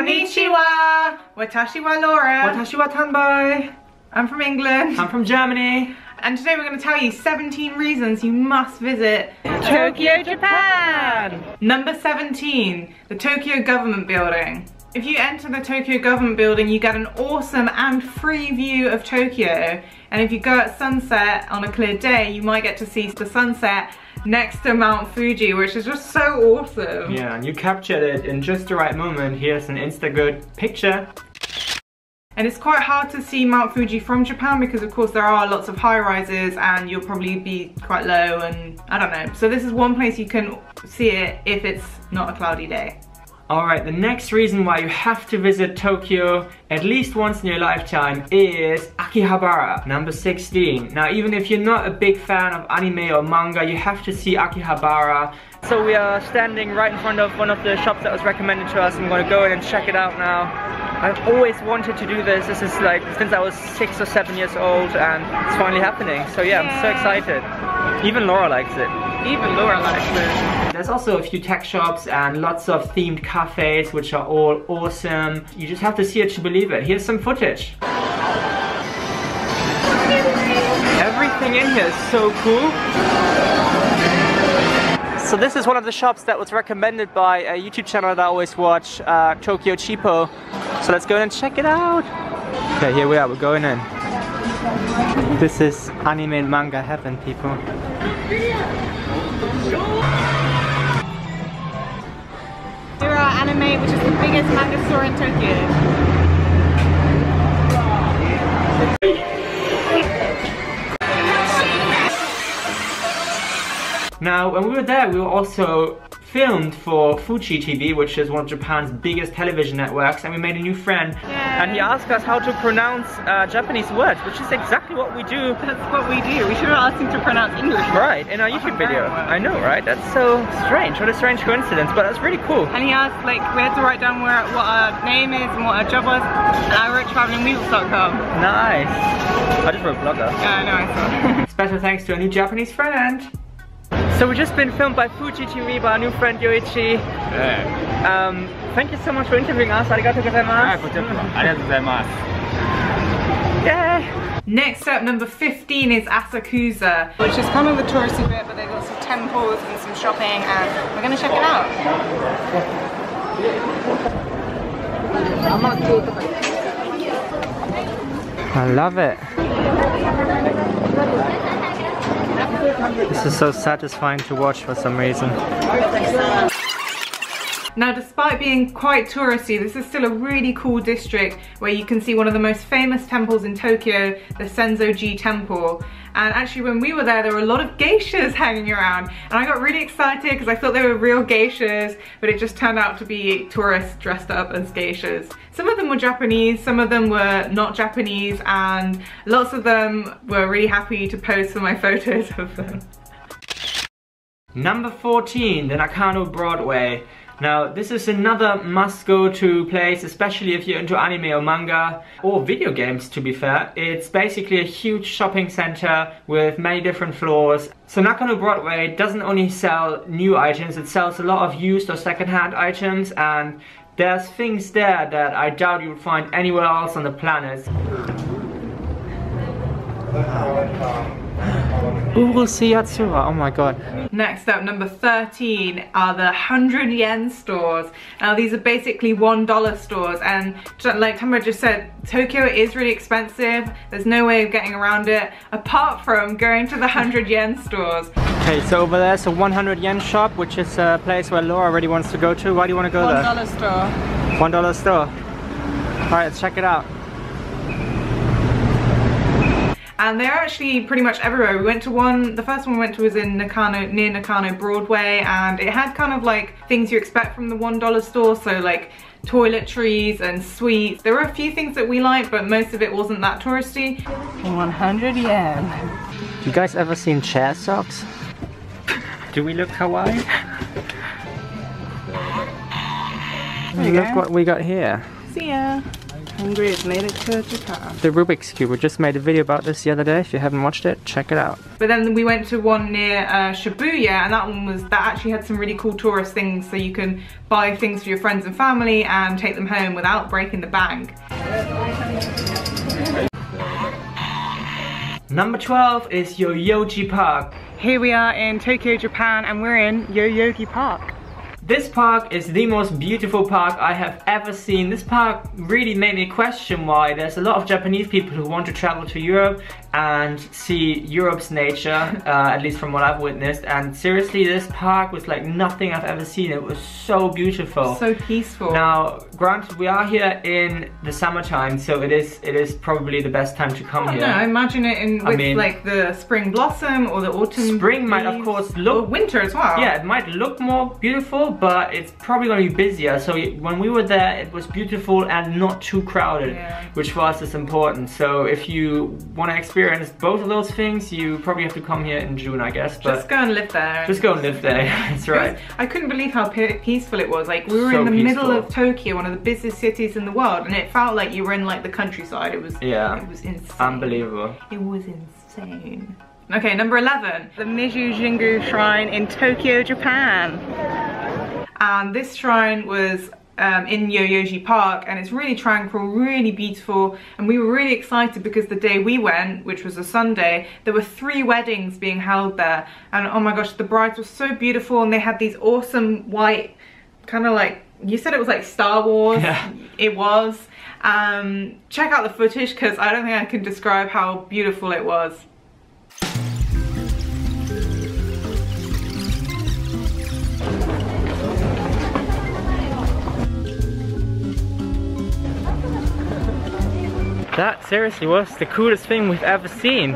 Konnichiwa! Watashi wa Laura. Watashi wa Tanbai. I'm from England. I'm from Germany. And today we're going to tell you 17 reasons you must visit Tokyo, Japan! Number 17, the Tokyo Government Building. If you enter the Tokyo Government Building, you get an awesome and free view of Tokyo. And if you go at sunset on a clear day, you might get to see the sunset next to Mount Fuji, which is just so awesome. Yeah, and you captured it in just the right moment. Here's an Instagram picture. And it's quite hard to see Mount Fuji from Japan because of course there are lots of high rises and you'll probably be quite low and I don't know. So this is one place you can see it if it's not a cloudy day. Alright, the next reason why you have to visit Tokyo at least once in your lifetime is Akihabara, number 16. Now even if you're not a big fan of anime or manga, you have to see Akihabara. So we are standing right in front of one of the shops that was recommended to us. I'm going to go in and check it out now. I've always wanted to do this. This is like since I was 6 or 7 years old and it's finally happening. So yeah, I'm so excited. Even Laura likes it. Even Laura likes it. There's also a few tech shops and lots of themed cafes which are all awesome. You just have to see it to believe it. Here's some footage. Everything in here is so cool. So this is one of the shops that was recommended by a YouTube channel that I always watch, Tokyo Cheapo. So let's go and check it out. Okay, here we are, we're going in. This is anime and manga heaven, people. Hira Anime, which is the biggest manga store in Tokyo. Now, when we were there, we were also filmed for Fuji TV, which is one of Japan's biggest television networks, and we made a new friend. Yeah. And he asked us how to pronounce Japanese words, which is exactly what we do. That's what we do. We should have asked him to pronounce English. Right, in our YouTube video. I know, right? That's so strange. What a strange coincidence, but that's really cool. And he asked, like, we had to write down what our name is and what our job was, and I wrote travelingweasels.com. Nice. I just wrote blogger. Yeah, I know, I saw. Special thanks to a new Japanese friend. So we've just been filmed by Fuji TV by our new friend Yoichi. Yeah. Thank you so much for interviewing us. Arigatou gozaimasu. Yeah. Next up, number 15 is Asakusa, which is kind of the touristy bit, but they've got some temples and some shopping, and we're gonna check it out. I love it. This is so satisfying to watch for some reason. Now, despite being quite touristy, this is still a really cool district where you can see one of the most famous temples in Tokyo, the Senzoji Temple. And actually when we were there were a lot of geishas hanging around. And I got really excited because I thought they were real geishas, but it just turned out to be tourists dressed up as geishas. Some of them were Japanese, some of them were not Japanese, and lots of them were really happy to pose for my photos of them. Number 14, the Nakano Broadway. Now, this is another must-go-to place, especially if you're into anime or manga, or video games to be fair. It's basically a huge shopping center with many different floors. So Nakano Broadway doesn't only sell new items, it sells a lot of used or second-hand items, and there's things there that I doubt you would find anywhere else on the planet. Urushi Yatsura, oh my god. Next up, number 13 are the 100 yen stores. Now these are basically $1 stores, and like Tamara just said, Tokyo is really expensive. There's no way of getting around it apart from going to the 100 yen stores. Okay, so over there's a 100 yen shop, which is a place where Laura really wants to go to. Why do you want to go there? $1 store. $1 store. Alright, let's check it out. And they're actually pretty much everywhere. We went to one, the first one we went to was in Nakano, near Nakano Broadway, and it had kind of like things you expect from the $1 store, so like toiletries and sweets. There were a few things that we liked, but most of it wasn't that touristy. 100 yen. You guys ever seen chair socks? Do we look kawaii? Look what we got here. See ya. Hungary has made it to Japan. The Rubik's Cube. We just made a video about this the other day. If you haven't watched it, check it out. But then we went to one near Shibuya, and that actually had some really cool tourist things, so you can buy things for your friends and family and take them home without breaking the bank. Number 12 is Yoyogi Park. Here we are in Tokyo, Japan, and we're in Yoyogi Park. This park is the most beautiful park I have ever seen. This park really made me question why there's a lot of Japanese people who want to travel to Europe and see Europe's nature, at least from what I've witnessed. And seriously, this park was like nothing I've ever seen. It was so beautiful. So peaceful. Now, granted, we are here in the summertime, so it is probably the best time to come here. No, imagine it with like the spring blossom or the autumn. Spring might of course look... Or winter as well. Yeah, it might look more beautiful, but it's probably going to be busier. So when we were there, it was beautiful and not too crowded, which for us is important. So if you want to experience both of those things, you probably have to come here in June, I guess. But just go and live there. Just go and live there. That's right. I couldn't believe how peaceful it was. Like, we were in the middle of Tokyo, one of the busiest cities in the world, and it felt like you were in like the countryside. It was insane. Unbelievable. It was insane. Okay, number 11, the Meiji Jingu Shrine in Tokyo, Japan. And this shrine was in Yoyogi Park, and it's really tranquil, really beautiful, and we were really excited because the day we went, which was a Sunday, there were 3 weddings being held there, and oh my gosh, the brides were so beautiful, and they had these awesome white, kind of like, you said it was like Star Wars. Yeah. It was. Check out the footage because I don't think I can describe how beautiful it was. That seriously was the coolest thing we've ever seen.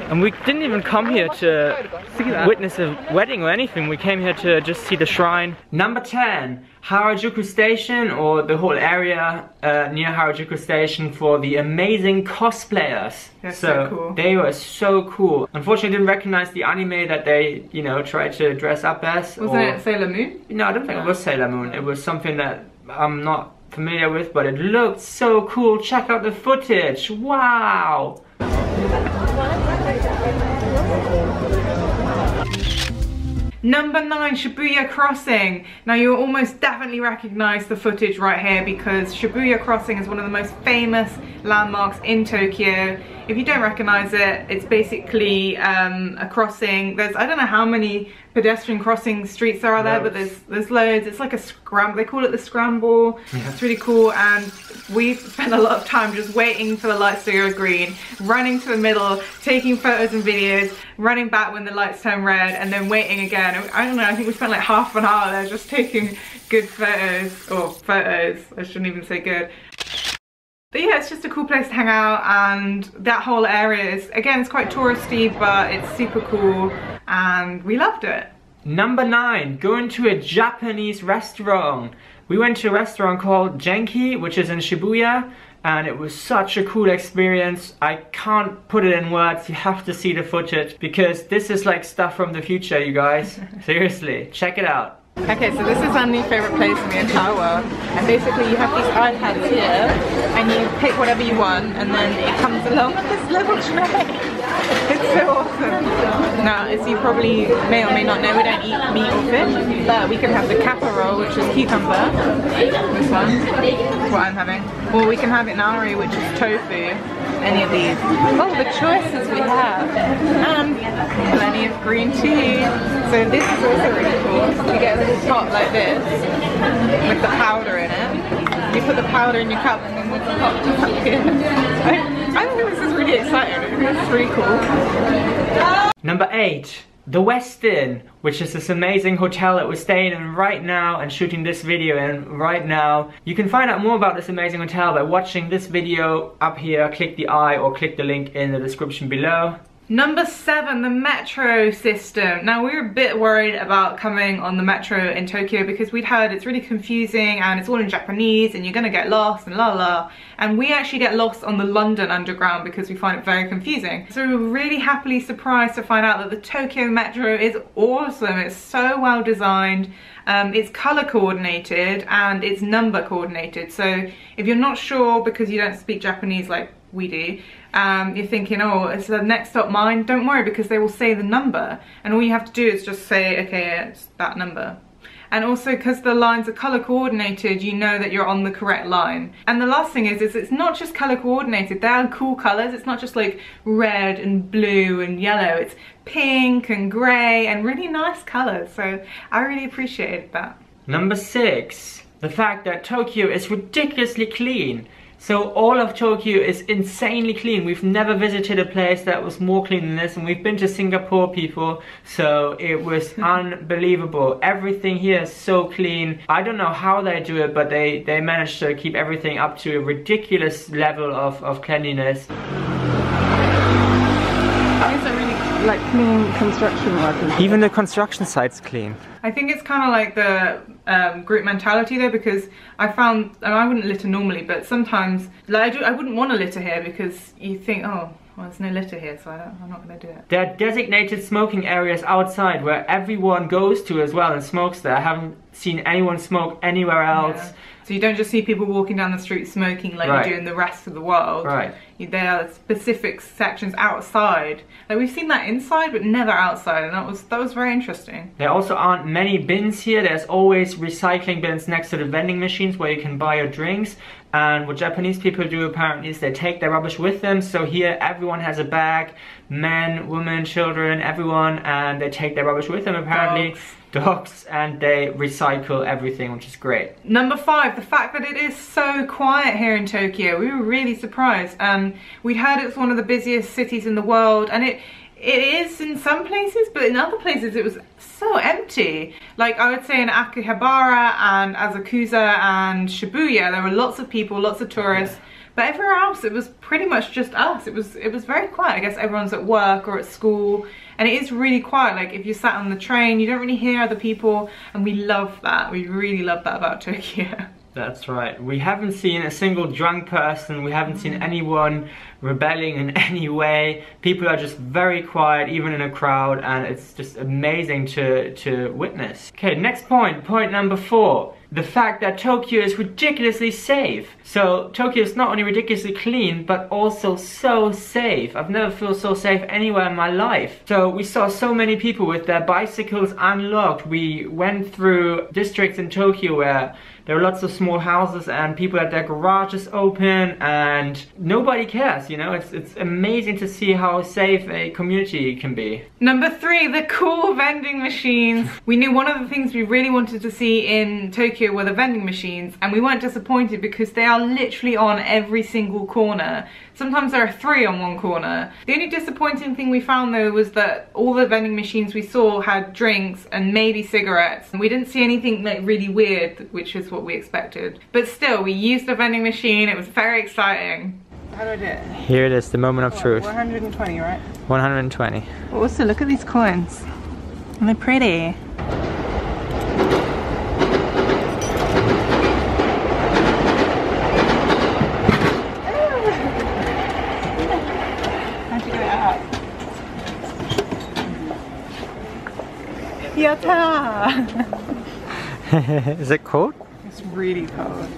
And we didn't even come here to witness a wedding or anything. We came here to just see the shrine. Number 10, Harajuku Station, or the whole area near Harajuku Station, for the amazing cosplayers. That's so cool. They were so cool. Unfortunately, I didn't recognize the anime that they, you know, tried to dress up as. Wasn't it Sailor Moon? No, I don't think it was Sailor Moon. It was something that I'm not familiar with, but it looked so cool. Check out the footage. Wow. Number 9, Shibuya Crossing. Now you'll almost definitely recognize the footage right here because Shibuya Crossing is one of the most famous landmarks in Tokyo. If you don't recognize it, it's basically a crossing. There's, I don't know how many pedestrian crossing streets there are there, but there's loads. It's like a scramble. They call it the scramble. Yeah. It's really cool, and we spent a lot of time just waiting for the lights to go green, running to the middle, taking photos and videos, running back when the lights turn red, and then waiting again. I don't know, I think we spent like half an hour there just taking good photos, or photos, I shouldn't even say good. But yeah, it's just a cool place to hang out, and that whole area is, again, it's quite touristy, but it's super cool, and we loved it. Number 9, going to a Japanese restaurant. We went to a restaurant called Genki, which is in Shibuya, and it was such a cool experience. I can't put it in words, you have to see the footage, because this is like stuff from the future, you guys. Seriously, check it out. Okay, so this is our new favourite place in the entire world, and basically you have these iPads here, and you pick whatever you want, and then it comes along with this little tray. It's so awesome. Now, as you probably may or may not know, we don't eat meat or fish, but we can have the kappa roll, which is cucumber, this one, what I'm having, or we can have inari, which is tofu, any of these. Oh, the choices we have, and plenty of green tea. So this is also really cool. You get a little pot like this with the powder in it. You put the powder in your cup and then the pot just up here. I think this is really exciting. It's really cool. Number 8, the Westin, which is this amazing hotel that we're staying in right now and shooting this video in right now. You can find out more about this amazing hotel by watching this video up here. Click the I or click the link in the description below. Number 7, the metro system. Now we were a bit worried about coming on the metro in Tokyo because we'd heard it's really confusing and it's all in Japanese and you're gonna get lost and la la. And we actually get lost on the London Underground because we find it very confusing. So we were really happily surprised to find out that the Tokyo Metro is awesome. It's so well designed. It's color coordinated and it's number coordinated. So if you're not sure because you don't speak Japanese like we do, you're thinking, oh, it's the next stop mine, don't worry because they will say the number and all you have to do is just say, okay, it's that number. And also because the lines are color coordinated, you know that you're on the correct line. And the last thing is it's not just color coordinated, they are cool colors. It's not just like red and blue and yellow, it's pink and gray and really nice colors. So I really appreciated that. Number 6, the fact that Tokyo is ridiculously clean. So all of Tokyo is insanely clean. We've never visited a place that was more clean than this, and we've been to Singapore, people, so it was unbelievable. Everything here is so clean. I don't know how they do it, but they managed to keep everything up to a ridiculous level of cleanliness. Like clean construction workers. Even the construction site's clean. I think it's kind of like the group mentality though, because I found, and I wouldn't litter normally, but sometimes like I wouldn't want to litter here because you think, oh, well, there's no litter here, so I'm not going to do it. There are designated smoking areas outside where everyone goes to as well and smokes there. I haven't seen anyone smoke anywhere else. Yeah. So you don't just see people walking down the street smoking like you do in the rest of the world. Right. There are specific sections outside. Like we've seen that inside, but never outside, and that was very interesting. There also aren't many bins here. There's always recycling bins next to the vending machines where you can buy your drinks. And what Japanese people do apparently is they take their rubbish with them. So here everyone has a bag, men, women, children, everyone, and they take their rubbish with them apparently. Dogs, and they recycle everything, which is great. Number 5, the fact that it is so quiet here in Tokyo. We were really surprised. We'd heard it's one of the busiest cities in the world, and it is in some places, but in other places it was so empty. Like I would say in Akihabara and Asakusa and Shibuya, there were lots of people, lots of tourists. But everywhere else, it was pretty much just us. It was very quiet. I guess everyone's at work or at school, and it is really quiet. Like if you sat on the train, you don't really hear other people, and we love that. We really love that about Tokyo. That's right. We haven't seen a single drunk person. We haven't seen anyone rebelling in any way. People are just very quiet, even in a crowd, and it's just amazing to witness. Okay, next point. Point number 4. The fact that Tokyo is ridiculously safe. So Tokyo is not only ridiculously clean, but also so safe. I've never felt so safe anywhere in my life. So we saw so many people with their bicycles unlocked. We went through districts in Tokyo where there are lots of small houses and people had their garages open and nobody cares, you know? It's amazing to see how safe a community can be. Number 3, the cool vending machines. We knew one of the things we really wanted to see in Tokyo were the vending machines, and we weren't disappointed because they are literally on every single corner. Sometimes there are 3 on one corner. The only disappointing thing we found though was that all the vending machines we saw had drinks and maybe cigarettes. And we didn't see anything like really weird, which is what we expected. But still, we used the vending machine. It was very exciting. How do I do it? Here it is, the moment of truth. 120, right? 120. Also, look at these coins. And they're pretty. Yatta! Is it cold? It's really cold.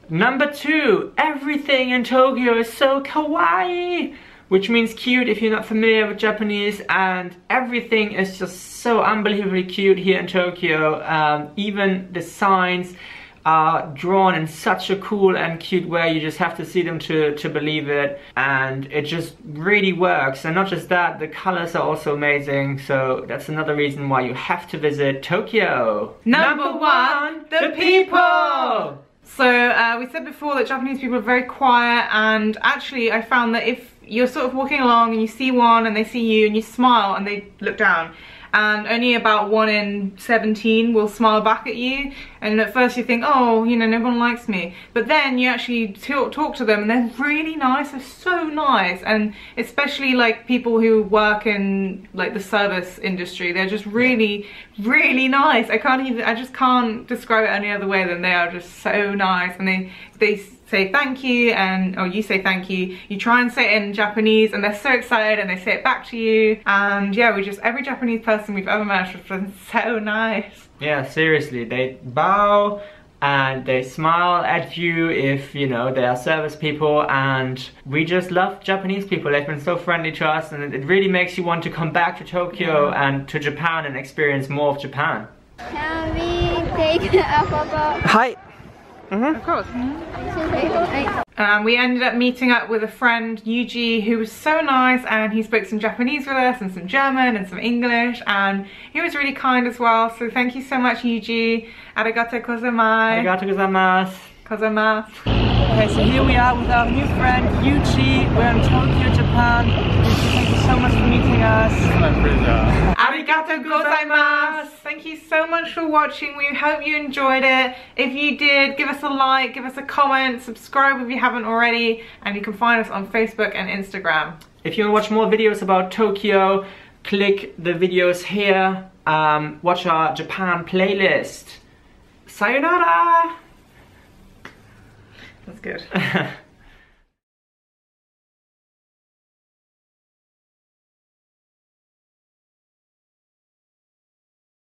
Number 2, everything in Tokyo is so kawaii, which means cute if you're not familiar with Japanese, and everything is just so unbelievably cute here in Tokyo. Even the signs are drawn in such a cool and cute way. You just have to see them to believe it, and it just really works. And not just that, the colors are also amazing, so that's another reason why you have to visit Tokyo. Number 1, the people! So we said before that Japanese people are very quiet, and actually I found that if you're sort of walking along and you see one and they see you and you smile and they look down, and only about 1 in 17 will smile back at you. And at first you think, oh, you know, no one likes me. But then you actually talk to them and they're really nice, they're so nice. And especially like people who work in like the service industry, they're just really, really nice. I just can't describe it any other way than they are just so nice. And they say thank you, or you say thank you, you try and say it in Japanese and they're so excited and they say it back to you. And yeah, every Japanese person we've ever met has been so nice. Yeah, seriously, they bow and they smile at you if, you know, they are service people, and we just love Japanese people. They've been so friendly to us, and it really makes you want to come back to Tokyo and to Japan and experience more of Japan. Can we take a photo? Hi. Of course. We ended up meeting up with a friend, Yuji, who was so nice, and he spoke some Japanese with us and some German and some English, and he was really kind as well. So thank you so much, Yuji. Arigatou gozaimasu. Arigatou gozaimasu. Gozaimasu. Okay, so here we are with our new friend Yuji. We're in Tokyo, Japan. Yuji, thank you so much for meeting us. Arigatou gozaimasu. Thank you so much for watching. We hope you enjoyed it. If you did, give us a like, give us a comment, subscribe if you haven't already, and you can find us on Facebook and Instagram. If you want to watch more videos about Tokyo, click the videos here. Watch our Japan playlist. Sayonara! That's good.